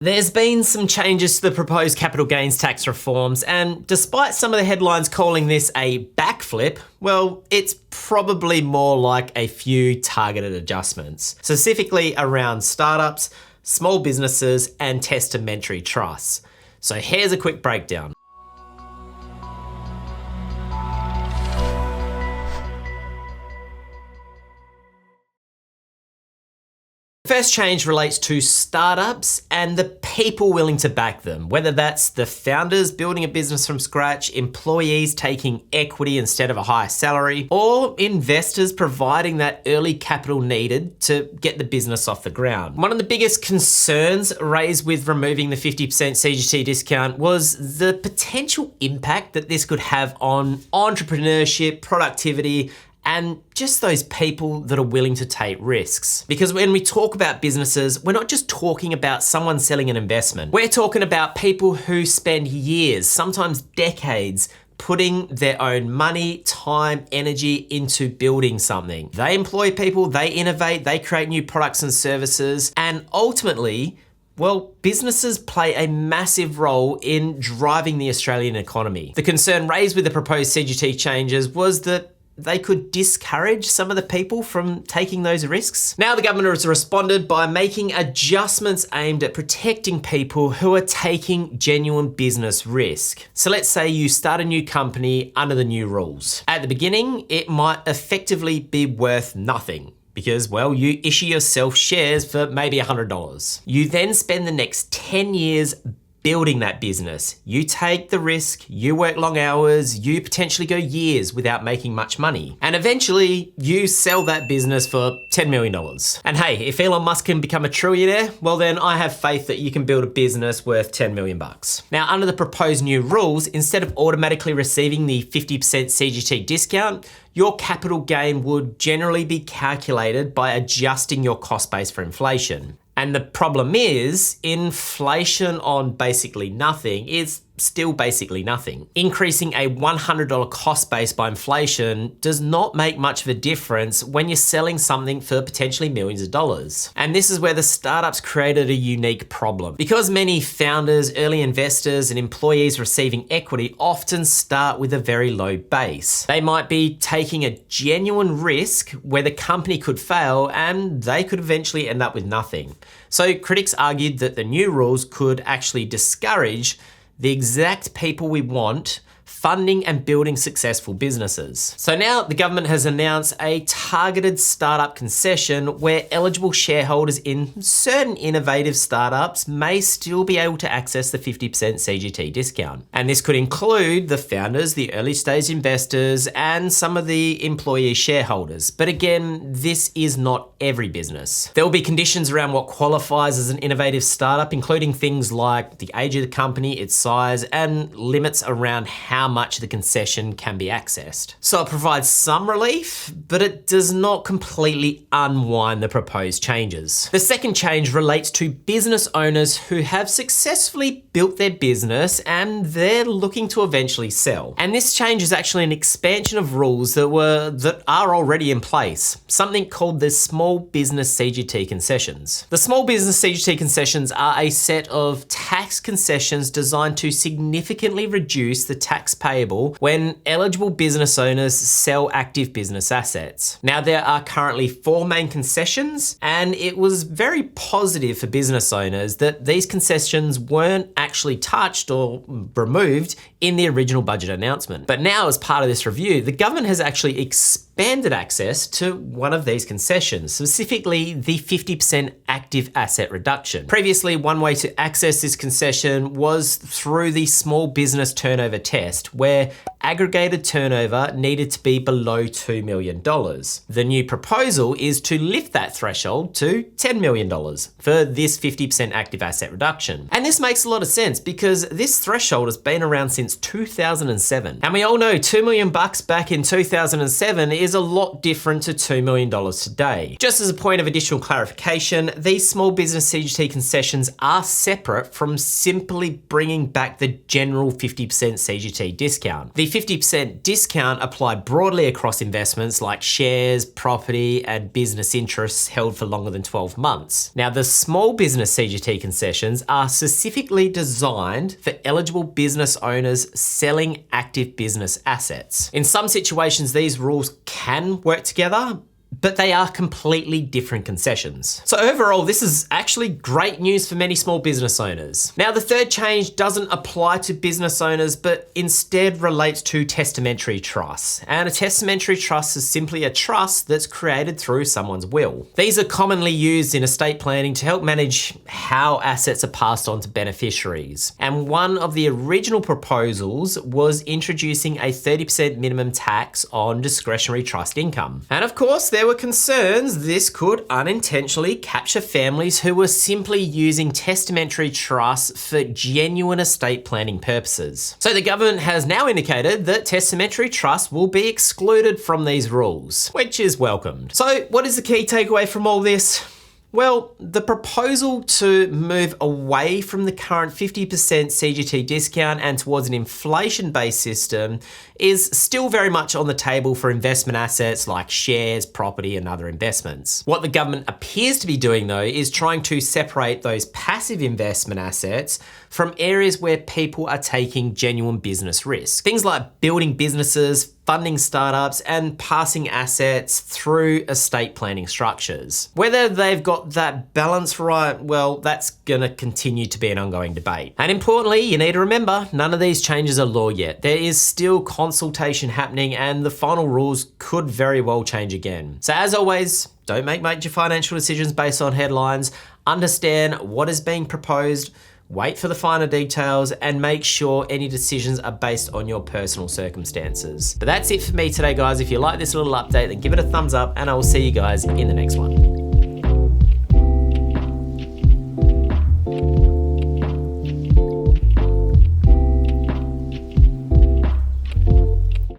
There's been some changes to the proposed capital gains tax reforms, and despite some of the headlines calling this a backflip, well, it's probably more like a few targeted adjustments, specifically around startups, small businesses, and testamentary trusts. So here's a quick breakdown. First change relates to startups and the people willing to back them, whether that's the founders building a business from scratch, employees taking equity instead of a higher salary, or investors providing that early capital needed to get the business off the ground. One of the biggest concerns raised with removing the 50% CGT discount was the potential impact that this could have on entrepreneurship, productivity, and just those people that are willing to take risks. Because when we talk about businesses, we're not just talking about someone selling an investment. We're talking about people who spend years, sometimes decades, putting their own money, time, energy into building something. They employ people, they innovate, they create new products and services, and ultimately, well, businesses play a massive role in driving the Australian economy. The concern raised with the proposed CGT changes was that they could discourage some of the people from taking those risks. Now the government has responded by making adjustments aimed at protecting people who are taking genuine business risk. So let's say you start a new company under the new rules. At the beginning, it might effectively be worth nothing, because, well, you issue yourself shares for maybe $100. You then spend the next 10 years building that business. You take the risk, you work long hours, you potentially go years without making much money. And eventually you sell that business for $10 million. And hey, if Elon Musk can become a trillionaire, well then I have faith that you can build a business worth 10 million bucks. Now, under the proposed new rules, instead of automatically receiving the 50% CGT discount, your capital gain would generally be calculated by adjusting your cost base for inflation. And the problem is, inflation on basically nothing is still basically nothing. Increasing a $100 cost base by inflation does not make much of a difference when you're selling something for potentially millions of dollars. And this is where the startups created a unique problem. Because many founders, early investors, and employees receiving equity often start with a very low base. They might be taking a genuine risk where the company could fail and they could eventually end up with nothing. So critics argued that the new rules could actually discourage the exact people we want funding and building successful businesses. So now the government has announced a targeted startup concession where eligible shareholders in certain innovative startups may still be able to access the 50% CGT discount. And this could include the founders, the early stage investors, and some of the employee shareholders. But again, this is not every business. There will be conditions around what qualifies as an innovative startup, including things like the age of the company, its size, and limits around how much the concession can be accessed. So it provides some relief, but it does not completely unwind the proposed changes. The second change relates to business owners who have successfully built their business and they're looking to eventually sell. And this change is actually an expansion of rules that are already in place, something called the Small Business CGT concessions. The Small Business CGT concessions are a set of tax concessions designed to significantly reduce the tax payable when eligible business owners sell active business assets. Now, there are currently 4 main concessions, and it was very positive for business owners that these concessions weren't actually touched or removed in the original budget announcement. But now, as part of this review, the government has actually expanded access to one of these concessions, specifically the 50% active asset reduction. Previously, one way to access this concession was through the small business turnover test, where aggregated turnover needed to be below $2 million. The new proposal is to lift that threshold to $10 million for this 50% active asset reduction. And this makes a lot of sense because this threshold has been around since 2007. And we all know $2 million back in 2007 is a lot different to $2 million today. Just as a point of additional clarification, these small business CGT concessions are separate from simply bringing back the general 50% CGT CGT discount. The 50% discount applied broadly across investments like shares, property, and business interests held for longer than 12 months. Now, the small business CGT concessions are specifically designed for eligible business owners selling active business assets. In some situations, these rules can work together, but they are completely different concessions. So overall, this is actually great news for many small business owners. Now, the third change doesn't apply to business owners, but instead relates to testamentary trusts. And a testamentary trust is simply a trust that's created through someone's will. These are commonly used in estate planning to help manage how assets are passed on to beneficiaries. And one of the original proposals was introducing a 30% minimum tax on discretionary trust income. And of course, there were concerns this could unintentionally capture families who were simply using testamentary trusts for genuine estate planning purposes. So the government has now indicated that testamentary trusts will be excluded from these rules, which is welcomed. So what is the key takeaway from all this? Well, the proposal to move away from the current 50% CGT discount and towards an inflation-based system is still very much on the table for investment assets like shares, property, and other investments. What the government appears to be doing, though, is trying to separate those passive investment assets from areas where people are taking genuine business risk. Things like building businesses, funding startups, and passing assets through estate planning structures. Whether they've got that balance right, well, that's gonna continue to be an ongoing debate. And importantly, you need to remember, none of these changes are law yet. There is still consultation happening and the final rules could very well change again. So as always, don't make major financial decisions based on headlines. Understand what is being proposed, wait for the finer details, and make sure any decisions are based on your personal circumstances. But that's it for me today, guys. If you like this little update, then give it a thumbs up, and I will see you guys in the next one.